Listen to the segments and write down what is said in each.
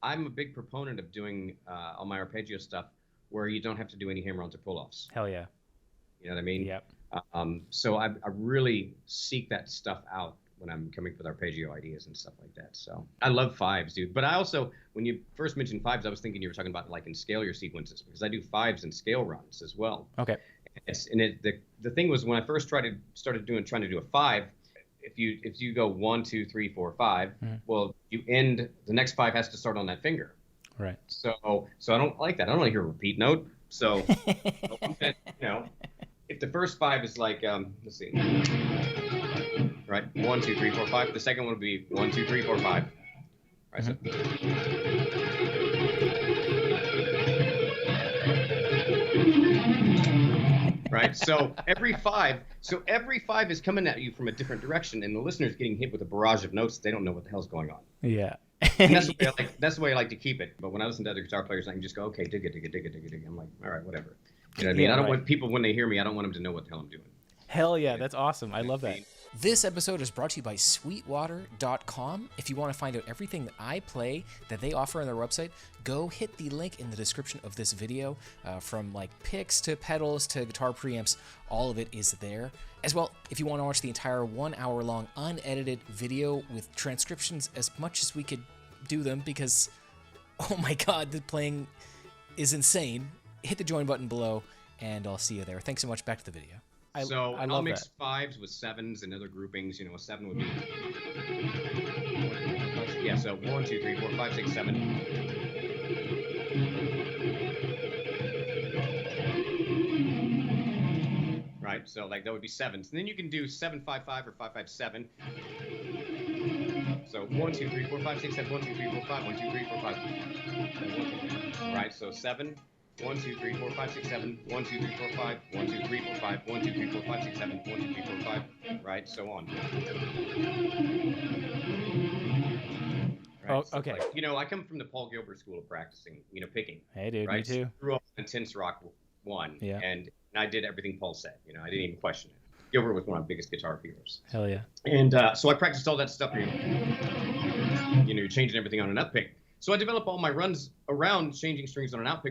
I'm a big proponent of doing all my arpeggio stuff where you don't have to do any hammer-ons or pull-offs. Hell yeah. You know what I mean? Yep. So I really seek that stuff out when I'm coming up with arpeggio ideas and stuff like that. So I love fives, dude. But I also, when you first mentioned fives, I was thinking you were talking about like in scale your sequences, because I do fives and scale runs as well. Okay. The thing was, when I first trying to do a five, if you go 1, 2, 3, 4, 5, well, you end, the next five has to start on that finger. Right. So I don't like that. I don't want to hear a repeat note. So, if the first five is like, let's see, right, 1, 2, 3, 4, 5. The second one would be 1, 2, 3, 4, 5. Right. So, right. So every five is coming at you from a different direction, and the listener's getting hit with a barrage of notes. They don't know what the hell's going on. Yeah. And that's the way I like to keep it. But when I listen to other guitar players, I can just go, okay, dig it. I'm like, all right, whatever. You know what I mean? I don't want people, when they hear me, I don't want them to know what the hell I'm doing. Hell yeah, that's awesome. I love that. This episode is brought to you by sweetwater.com. If you want to find out everything that I play that they offer on their website, go hit the link in the description of this video. From like picks to pedals to guitar preamps, all of it is there. As well, if you want to watch the entire 1 hour long unedited video with transcriptions as much as we could do them, because oh my god, the playing is insane, hit the join button below and I'll see you there. Thanks so much. Back to the video. I'll mix fives with sevens and other groupings. A seven would be, yeah, so 1, 2, 3, 4, 5, 6, 7. Right, so like that would be sevens. And then you can do 7, 5, 5 or 5, 5, 7. So 1, 2, 3, 4, 5, 6, 7, 1, 2, 3, 4, 5, 1, 2, 3, 4, 5. Right, so 7, 1, 2, 3, 4, 5, 6, 7, 1, 2, 3, 4, 5, 1, 2, 3, 4, 5, 1, 2, 3, 4, 5, 6, 7, 1, 2, 3, 4, 5, right, so on. Right, oh, so okay. Like, I come from the Paul Gilbert school of practicing, picking. Hey, dude, right? me too. So I grew up in Intense Rock 1, yeah. and I did everything Paul said. I didn't even question it. Gilbert was one of my biggest guitar heroes. Hell yeah. And so I practiced all that stuff. You're changing everything on an up pick. So I develop all my runs around changing strings on an up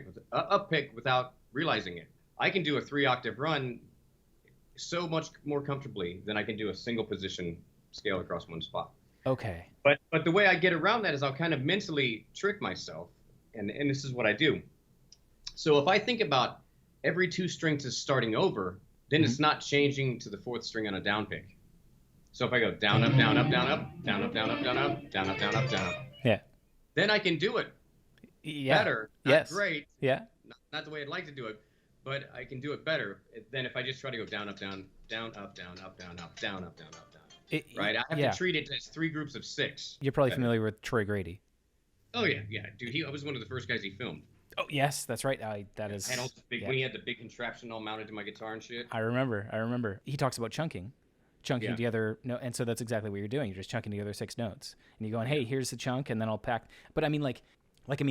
pick without realizing it. I can do a 3-octave run so much more comfortably than I can do a single position scale across one spot. Okay. But the way I get around that is I'll kind of mentally trick myself, and this is what I do. So if I think about every 2 strings is starting over, then it's not changing to the 4th string on a down pick. So if I go down, up, down, up, down, up, down, up, down, up, down, up, down, up, down, up, down, up. Yeah. Then I can do it better. Not great. Yeah. Not the way I'd like to do it, but I can do it better than if I just try to go down, up, down, down, up, down, up, down, up, down, up, down, up, down. Right? I have to treat it as 3 groups of 6. You're probably familiar with Troy Grady. Oh, yeah. Dude, I was one of the first guys he filmed. Oh, yes, that's right. That is. I had all this big, when he had the big contraption all mounted to my guitar and shit. I remember. He talks about chunking together. No, and so that's exactly what you're doing. You're just chunking together 6 notes, and you're going, "Hey, here's the chunk," and then I'll pack. But I mean,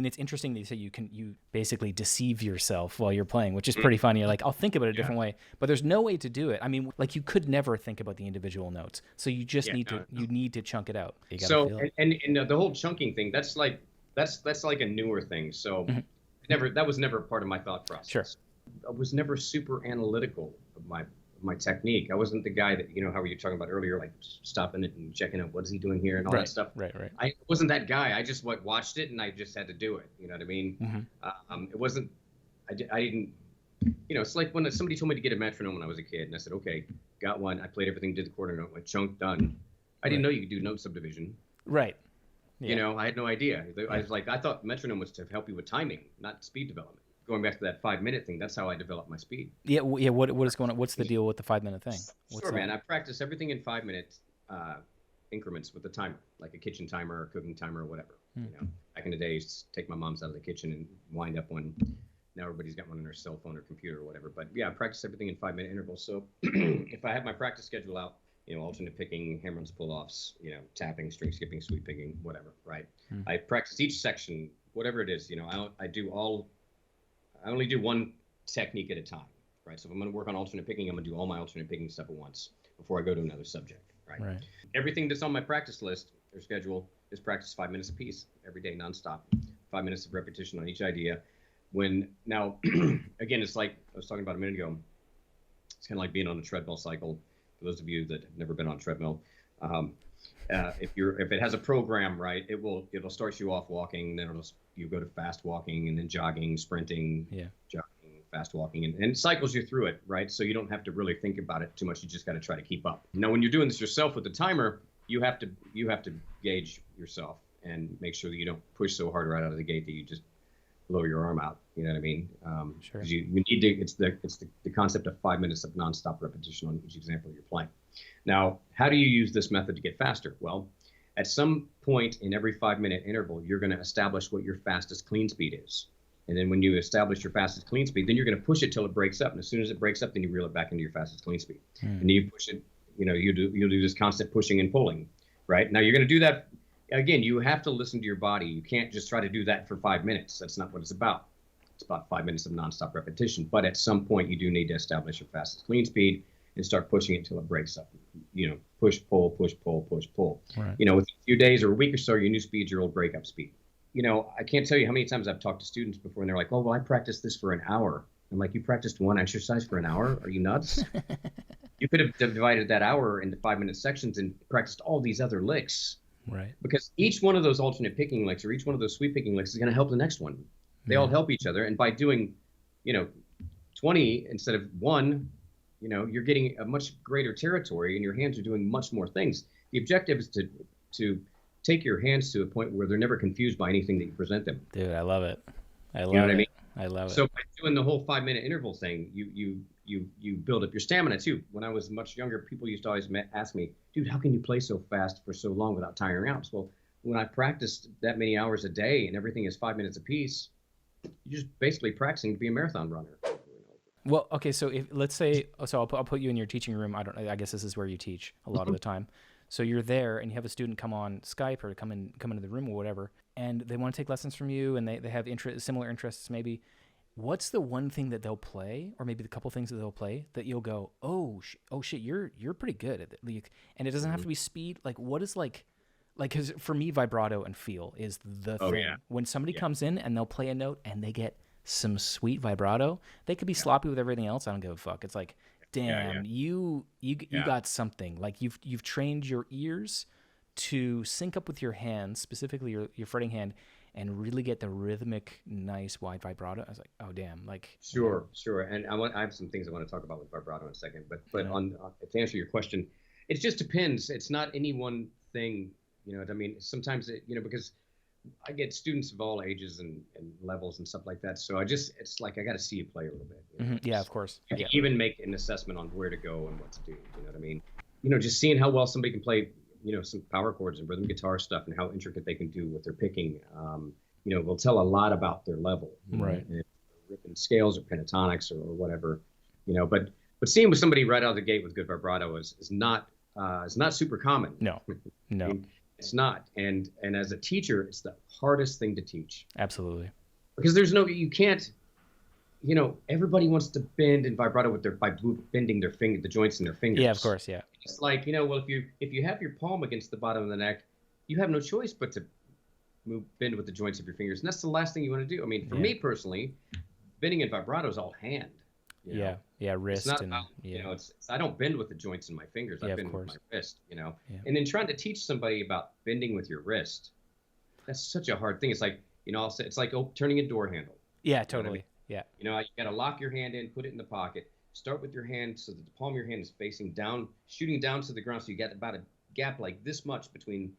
it's interesting that you say you basically deceive yourself while you're playing, which is pretty funny. You're like, I'll think about it a different way, but there's no way to do it. I mean, you could never think about the individual notes, so you just need to chunk it out. You gotta feel it. And the whole chunking thing, that's like a newer thing. So. That was never part of my thought process. Sure. I was never super analytical of my technique. I wasn't the guy that, how were you talking about earlier, like stopping it and checking out what is he doing here and all that stuff. Right. I wasn't that guy. I just watched it and I just had to do it. You know what I mean? Mm-hmm. It wasn't. I didn't. It's like when somebody told me to get a metronome when I was a kid, and I said, okay, got one. I played everything, did the quarter note, went chunk, done. I didn't know you could do note subdivision. Right. Yeah. I had no idea. I was like, I thought metronome was to help you with timing, not speed development. Going back to that 5-minute thing, that's how I developed my speed. Yeah. What is going on? What's the deal with the 5-minute thing? Sure, man. I practice everything in 5-minute increments with the timer, like a kitchen timer or cooking timer or whatever. Back in the days, take my mom's out of the kitchen and wind up one. Now everybody's got one on their cell phone or computer or whatever. But yeah, I practice everything in 5-minute intervals. So if I have my practice schedule out, alternate picking, hammer-ons, pull-offs, tapping, string skipping, sweep picking, whatever, right? I practice each section, whatever it is, I only do one technique at a time, right? So if I'm going to work on alternate picking, I'm going to do all my alternate picking stuff at once before I go to another subject, right? Everything that's on my practice list or schedule, is practice 5 minutes apiece every day, nonstop. 5 minutes of repetition on each idea. Now, again, it's like I was talking about a minute ago. It's kind of like being on a treadmill cycle. For those of you that have never been on a treadmill, if it has a program, right, it'll start you off walking, then you go to fast walking, and then jogging, sprinting, jogging, fast walking, and it cycles you through it, right? So you don't have to really think about it too much. You just got to try to keep up. Now, when you're doing this yourself with the timer, you have to gauge yourself and make sure that you don't push so hard right out of the gate that you just blow your arm out. You know what I mean? Sure. You need to. It's the concept of 5 minutes of nonstop repetition on each example you're playing. Now, how do you use this method to get faster? Well, at some point in every 5 minute interval, you're going to establish what your fastest clean speed is. And then when you establish your fastest clean speed, then you're going to push it till it breaks up. And as soon as it breaks up, then you reel it back into your fastest clean speed. And then you push it. You'll do this constant pushing and pulling, right? Now you're going to do that. Again, you have to listen to your body. You can't just try to do that for 5 minutes. That's not what it's about. It's about 5 minutes of nonstop repetition. But at some point, you do need to establish your fastest clean speed and start pushing it until it breaks up. Push, pull, push, pull, push, pull. Right. Within a few days or a week or so, your new speed's your old breakup speed. I can't tell you how many times I've talked to students before, and they're like, "Oh, well, I practiced this for an hour." I'm like, "You practiced one exercise for an hour? Are you nuts?" You could have divided that hour into 5 minute sections and practiced all these other licks. Right. Because each one of those alternate picking licks or each one of those sweep picking licks is going to help the next one. They all help each other. And by doing, 20 instead of one, you're getting a much greater territory and your hands are doing much more things. The objective is to take your hands to a point where they're never confused by anything that you present them. Dude, I love it. I love You know what I mean? I love it. So by doing the whole 5 minute interval thing, you build up your stamina too. When I was much younger, people used to always ask me, "Dude, how can you play so fast for so long without tiring out?" Well, when I practiced that many hours a day and everything is 5 minutes apiece, you're just basically practicing to be a marathon runner. Well, okay, so let's say, I'll put you in your teaching room. I guess this is where you teach a lot of the time. So you're there and you have a student come on Skype or come into the room or whatever, and they want to take lessons from you and they have similar interests maybe. What's the one thing that they'll play, or maybe the couple things that they'll play that you'll go, oh shit, you're pretty good at it. And it doesn't have to be speed. Like, what is because for me, vibrato and feel is the thing. Yeah. When somebody comes in and they'll play a note and they get some sweet vibrato, they could be sloppy with everything else. I don't give a fuck. It's like, damn, you got something. Like you've trained your ears to sync up with your hands, specifically your fretting hand, and really get the rhythmic, nice wide vibrato. I was like, oh damn, like Sure. And I have some things I want to talk about with vibrato in a second. But on to answer your question, it just depends. It's not any one thing. I mean, sometimes because I get students of all ages and levels and stuff like that. So it's like I got to see you play a little bit. Yeah, of course. You can even make an assessment on where to go and what to do. You know what I mean? Just seeing how well somebody can play, some power chords and rhythm guitar stuff and how intricate they can do with their picking, will tell a lot about their level. Right. And ripping scales or pentatonics or whatever, But seeing with somebody right out of the gate with good vibrato is not super common. No. I mean, it's not. And as a teacher, it's the hardest thing to teach. Absolutely. Because you can't, everybody wants to bend in vibrato by bending the joints in their fingers. Yeah, of course, yeah. It's like, well, if you have your palm against the bottom of the neck, you have no choice but to bend with the joints of your fingers. And that's the last thing you want to do. I mean, for me personally, bending in vibrato is all hand. Yeah, wrist. It's not about, I don't bend with the joints in my fingers. I bend with my wrist, Yeah. And then trying to teach somebody about bending with your wrist, that's such a hard thing. It's like, I'll say, it's like turning a door handle. Yeah, totally. Yeah. You got to lock your hand in, put it in the pocket, start with your hand so that the palm of your hand is facing down, shooting down to the ground. So you got about a gap like this much between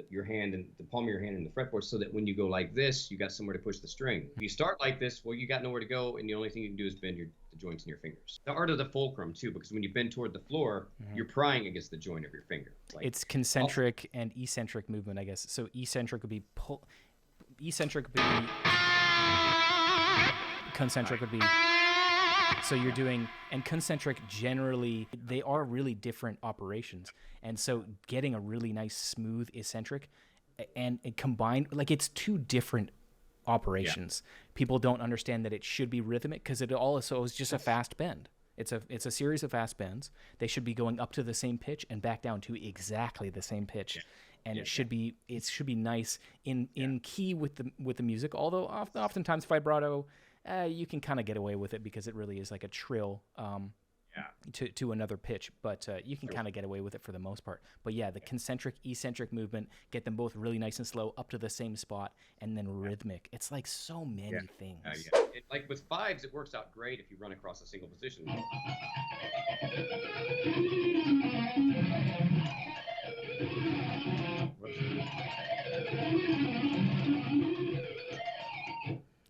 your hand and the palm of your hand and the fretboard, so that when you go like this, you got somewhere to push the string. If you start like this, well, you got nowhere to go, and the only thing you can do is bend the joints in your fingers. The art of the fulcrum too, because when you bend toward the floor, you're prying against the joint of your finger. It's concentric and eccentric movement, I guess. So eccentric would be pull. Eccentric would be. Concentric would be. So you're doing, and concentric generally, they are really different operations. And so getting a really nice, smooth eccentric and combined, like it's two different operations. Yeah. People don't understand that it should be rhythmic because it also is just a fast bend. It's a series of fast bends. They should be going up to the same pitch and back down to exactly the same pitch. and it should be nice in key with the music. Although oftentimes vibrato, you can kind of get away with it because it really is like a trill to another pitch, but you can kind of get away with it for the most part. But yeah, the concentric eccentric movement, get them both really nice and slow up to the same spot, and then rhythmic. It's like so many things. Like with fives, it works out great if you run across a single position.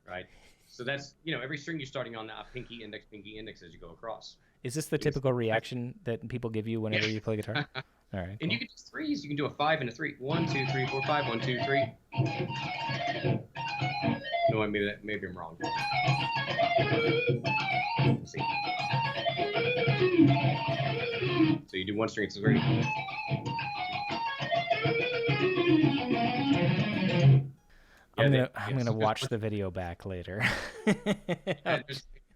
Right. So that's, every string you're starting on a pinky index as you go across. Is this the typical reaction that people give you whenever you play guitar? All right. Cool. And you can do threes. You can do a 5 and a 3. 1, 2, 3, 4, 5. 1, 2, 3. No, maybe I'm wrong. Let's see. So you do one string, it's 3. I'm gonna watch the video back later.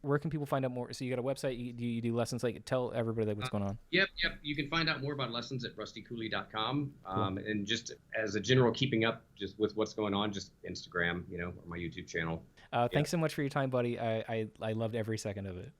Where can people find out more? So you got a website. You do lessons. Like, tell everybody what's going on. Yep. You can find out more about lessons at rustycooley.com. And just as a general keeping up just with what's going on, just Instagram, or my YouTube channel. Thanks so much for your time, buddy. I loved every second of it.